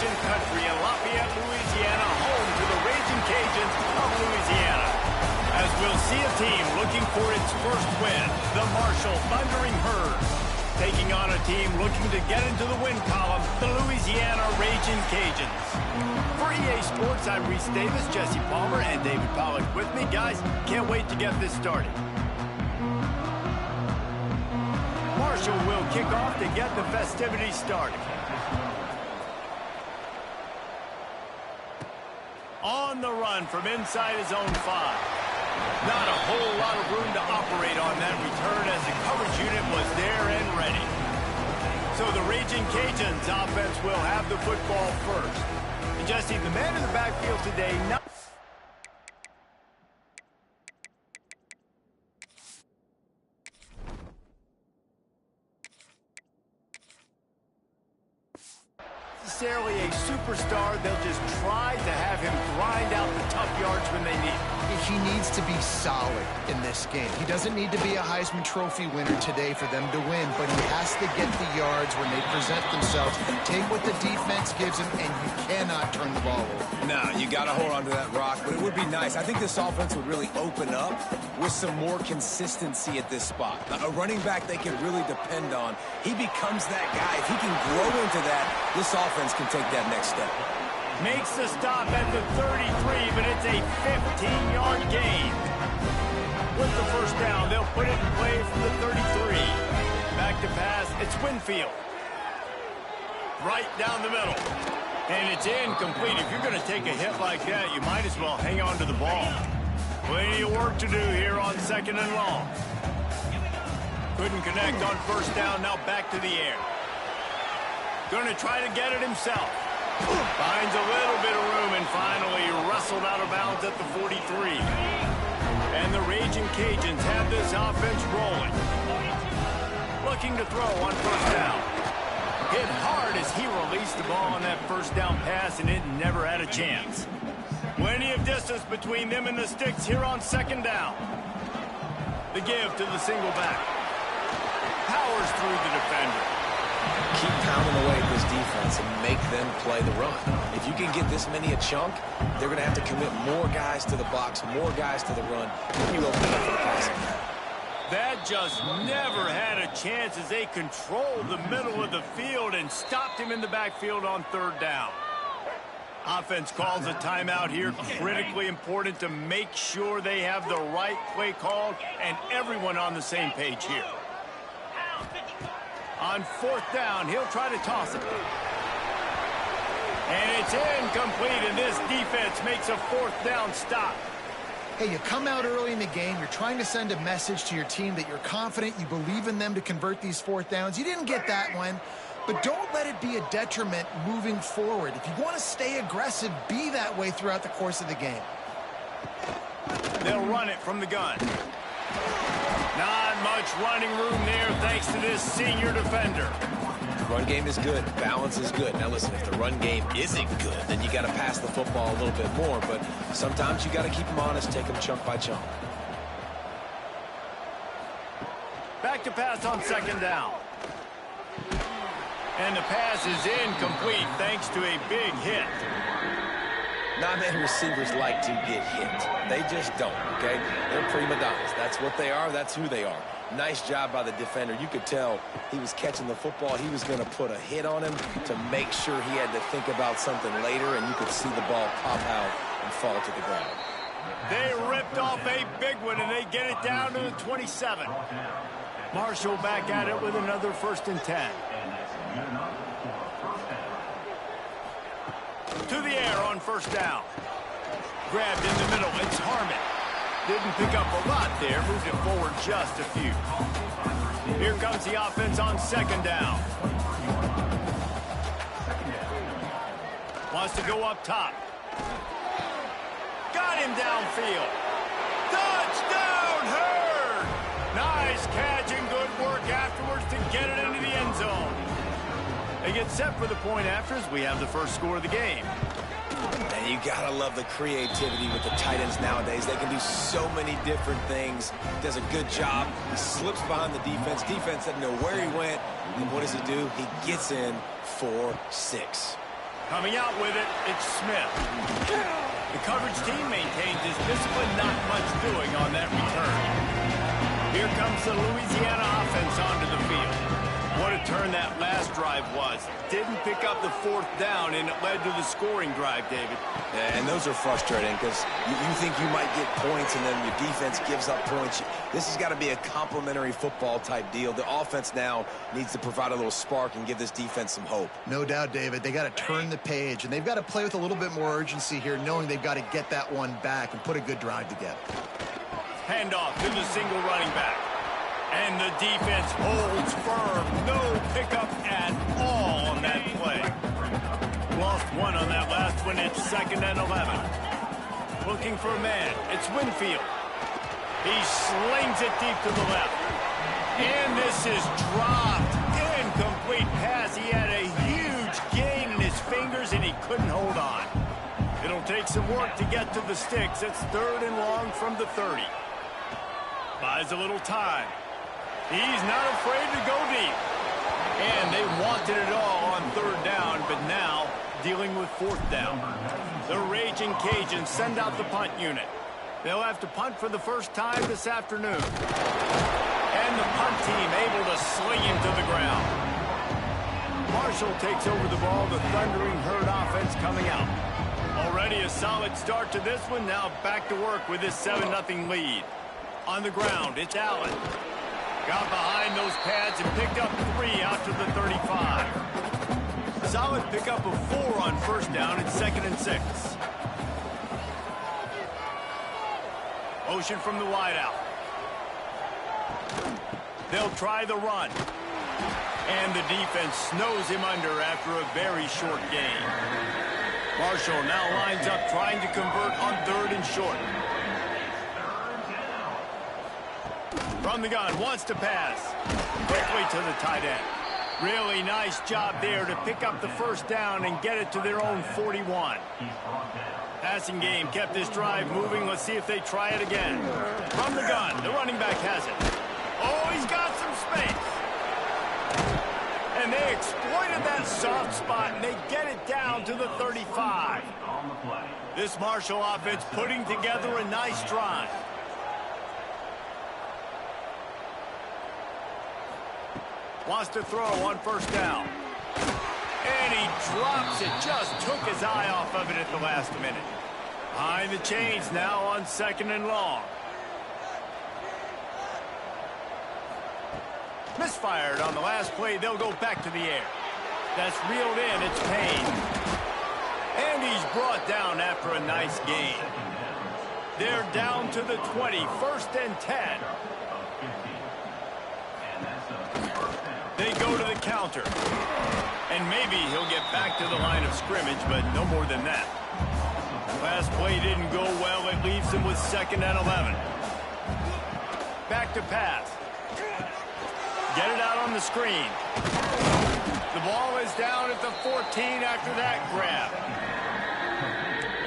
Cajun country in Lafayette, Louisiana, home to the Raging Cajuns of Louisiana. As we'll see a team looking for its first win, the Marshall Thundering Herd, taking on a team looking to get into the win column, the Louisiana Raging Cajuns. For EA Sports, I'm Reese Davis, Jesse Palmer, and David Pollack with me. Guys, can't wait to get this started. Marshall will kick off to get the festivities started. On the run from inside his own 5. Not a whole lot of room to operate on that return as the coverage unit was there and ready. So the Raging Cajuns offense will have the football first. And Jesse, the man in the backfield today, not necessarily a superstar. They'll just try to have him grind out the tough yards when they need it. He needs to be solid in this game. He doesn't need to be a Heisman Trophy winner today for them to win, but he has to get the yards when they present themselves. Take what the defense gives him, and you cannot turn the ball over. No, you got to hold on to that rock, but it would be nice. I think this offense would really open up with some more consistency at this spot. A running back they can really depend on. He becomes that guy. If he can grow into that, this offense can take that next step. Makes the stop at the 33, but it's a 15-yard gain. With the first down, they'll put it in play from the 33. Back to pass, it's Winfield. Right down the middle. And it's incomplete. If you're going to take a hit like that, you might as well hang on to the ball. Plenty of work to do here on 2nd and long. Couldn't connect on first down, now back to the air. Going to try to get it himself. Finds a little bit of room and finally wrestled out of bounds at the 43. And the Raging Cajuns have this offense rolling. Looking to throw on first down. Hit hard as he released the ball on that first down pass, and it never had a chance. Plenty of distance between them and the sticks here on 2nd down. The give to the single back. Powers through the defender. Keep pounding away at this defense and make them play the run. If you can get this many a chunk, they're going to have to commit more guys to the box, more guys to the run. Then you open up for the passing. That just never had a chance as they controlled the middle of the field and stopped him in the backfield on 3rd down. Offense calls a timeout here. Critically important to make sure they have the right play called and everyone on the same page here. On 4th down, he'll try to toss it. And it's incomplete, and this defense makes a 4th down stop. Hey, you come out early in the game, you're trying to send a message to your team that you're confident, you believe in them to convert these 4th downs. You didn't get that one, but don't let it be a detriment moving forward. If you want to stay aggressive, be that way throughout the course of the game. They'll run it from the gun. Not much running room there thanks to this senior defender. Run game is good. Balance is good. Now listen, if the run game isn't good, then you got to pass the football a little bit more. But sometimes you got to keep them honest, take them chunk by chunk. Back to pass on 2nd down. And the pass is incomplete thanks to a big hit. Not many receivers like to get hit. They just don't, okay? They're prima donnas. That's what they are. That's who they are. Nice job by the defender. You could tell he was catching the football. He was going to put a hit on him to make sure he had to think about something later, and you could see the ball pop out and fall to the ground. They ripped off a big one, and they get it down to the 27. Marshall back at it with another 1st and 10. To the air on 1st down. Grabbed in the middle. It's Harmon. Didn't pick up a lot there. Moved it forward just a few. Here comes the offense on 2nd down. Wants to go up top. Got him downfield. Touchdown, Herd! Nice catch and good work afterwards to get it into the end zone. They get set for the point after as we have the first score of the game. And you got to love the creativity with the tight ends nowadays. They can do so many different things. Does a good job. He slips behind the defense. Defense doesn't know where he went. And what does he do? He gets in for 6. Coming out with it, it's Smith. The coverage team maintains his discipline, not much doing on that return. Here comes the Louisiana offense onto the field. What a turn that last drive was. Didn't pick up the 4th down, and it led to the scoring drive, David. Yeah, and those are frustrating because you think you might get points, and then your defense gives up points. This has got to be a complementary football type deal. The offense now needs to provide a little spark and give this defense some hope. No doubt, David. They got to turn the page, and they've got to play with a little bit more urgency here, knowing they've got to get that one back and put a good drive together. Handoff to the single running back. And the defense holds firm. No pickup at all on that play. Lost one on that last one. It's 2nd and 11. Looking for a man. It's Winfield. He slings it deep to the left. And this is dropped. Incomplete pass. He had a huge gain in his fingers, and he couldn't hold on. It'll take some work to get to the sticks. It's 3rd and long from the 30. Buys a little time. He's not afraid to go deep. And they wanted it all on 3rd down, but now dealing with 4th down. The Raging Cajuns send out the punt unit. They'll have to punt for the first time this afternoon. And the punt team able to sling him to the ground. Marshall takes over the ball. The Thundering Herd offense coming out. Already a solid start to this one. Now back to work with this 7-0 lead. On the ground, it's Allen. Got behind those pads and picked up 3 out to the 35. Solid pickup of 4 on 1st down. It's 2nd and 6. Motion from the wideout. They'll try the run. And the defense snows him under after a very short gain. Marshall now lines up trying to convert on 3rd and short. From the gun, wants to pass. Quickly to the tight end. Really nice job there to pick up the 1st down and get it to their own 41. Passing game kept this drive moving. Let's see if they try it again. From the gun, the running back has it. Oh, he's got some space. And they exploited that soft spot, and they get it down to the 35. This Marshall offense putting together a nice drive. Wants to throw on 1st down. And he drops it. Just took his eye off of it at the last minute. Behind the chains now on 2nd and long. Misfired on the last play. They'll go back to the air. That's reeled in. It's Payne. And he's brought down after a nice gain. They're down to the 20. 1st and 10. They go to the counter. And maybe he'll get back to the line of scrimmage, but no more than that. Last play didn't go well. It leaves him with 2nd and 11. Back to pass. Get it out on the screen. The ball is down at the 14 after that grab.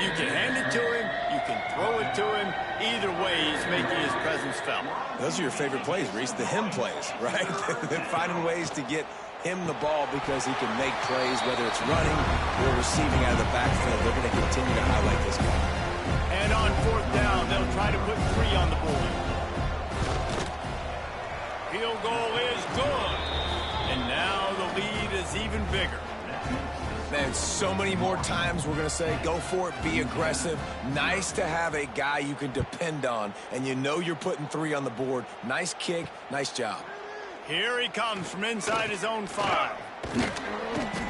You can hand it to him. You can throw it to him. Either way, he's making his presence felt. Those are your favorite plays, Reese, the him plays, right? They're finding ways to get him the ball because he can make plays, whether it's running or receiving out of the backfield. They're going to continue to highlight this guy. And on 4th down, they'll try to put 3 on the board. Field goal is good. And now the lead is even bigger. Man, so many more times we're going to say, go for it, be aggressive. Nice to have a guy you can depend on, and you know you're putting 3 on the board. Nice kick, nice job. Here he comes from inside his own 5.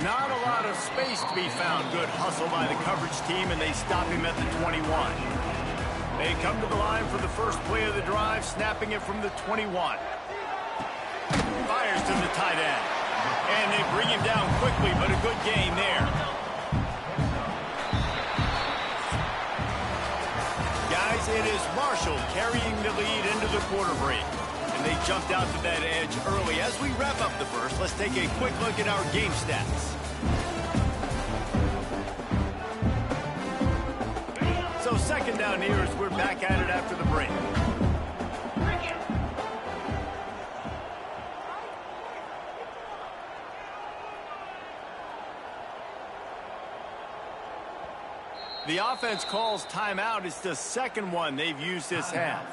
Not a lot of space to be found. Good hustle by the coverage team, and they stop him at the 21. They come to the line for the first play of the drive, snapping it from the 21. Fires to the tight end. And they bring him down quickly, but a good gain there. Guys, it is Marshall carrying the lead into the quarter break. And they jumped out to that edge early. As we wrap up the first, let's take a quick look at our game stats. So 2nd down here as we're back at it after the break. The offense calls timeout. It's the second one they've used this half.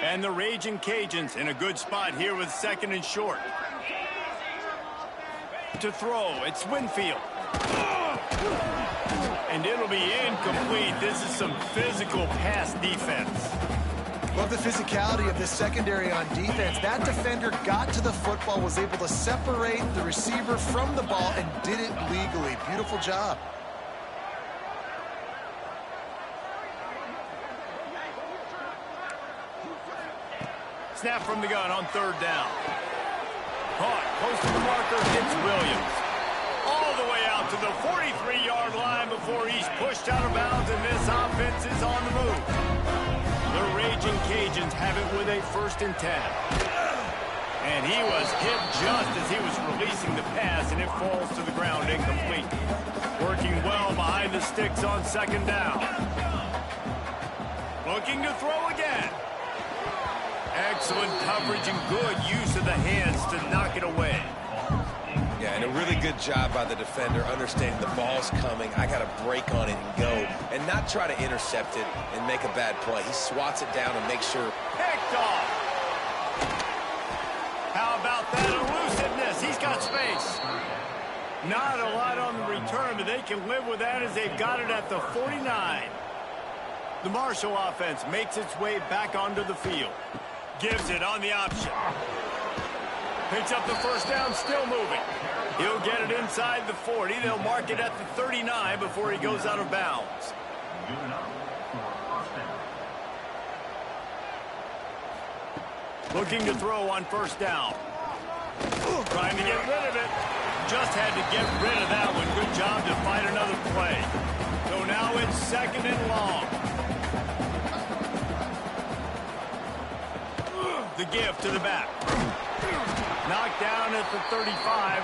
And the Raging Cajuns in a good spot here with second and short. To throw, it's Winfield. And it'll be incomplete. This is some physical pass defense. Love the physicality of this secondary on defense. That defender got to the football, was able to separate the receiver from the ball, and did it legally. Beautiful job. Snap from the gun on third down. Caught close to the marker, hits Williams. All the way out to the 43-yard line before he's pushed out of bounds, and this offense is on the move. The Raging Cajuns have it with a 1st and 10. And he was hit just as he was releasing the pass, and it falls to the ground incomplete. Working well behind the sticks on 2nd down. Looking to throw again. Excellent coverage and good use of the hands to knock it away. Yeah, and a really good job by the defender, understanding the ball's coming. I got to break on it and go, and not try to intercept it and make a bad play. He swats it down and makes sure. Picked off. How about that elusiveness? He's got space. Not a lot on the return, but they can live with that as they've got it at the 49. The Marshall offense makes its way back onto the field. Gives it on the option. Picks up the 1st down, still moving. He'll get it inside the 40. They'll mark it at the 39 before he goes out of bounds. Looking to throw on 1st down. Trying to get rid of it. Just had to get rid of that one. Good job to find another play. So now it's 2nd and long. The give to the back. Knocked down at the 35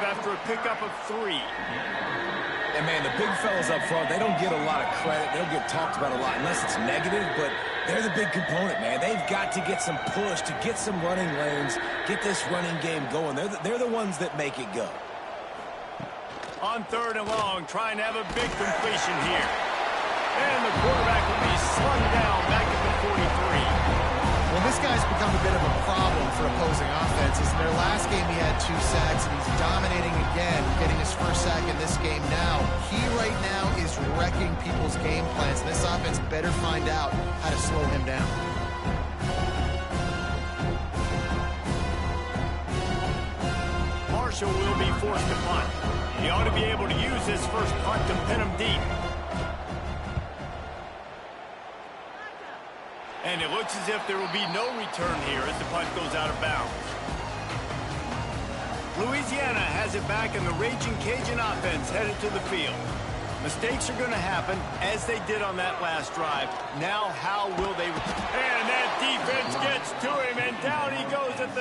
after a pickup of 3. And, man, the big fellas up front, they don't get a lot of credit. They'll get talked about a lot unless it's negative, but they're the big component, man. They've got to get some push, to get some running lanes, get this running game going. They're the ones that make it go. On 3rd and long, trying to have a big completion here. And the quarterback will be slung down back at the 43. Well, this guy's become a bit of a problem for opposing offenses. In their last game, he had 2 sacks, and he's dominating again, getting his 1st sack in this game now. He right now is wrecking people's game plans, and this offense better find out how to slow him down. Marshall will be forced to punt. He ought to be able to use his first punt to pin him deep. And it looks as if there will be no return here as the punt goes out of bounds. Louisiana has it back, and the Raging Cajun offense headed to the field. Mistakes are going to happen, as they did on that last drive. Now, how will they? And that defense gets to him, and down he goes at the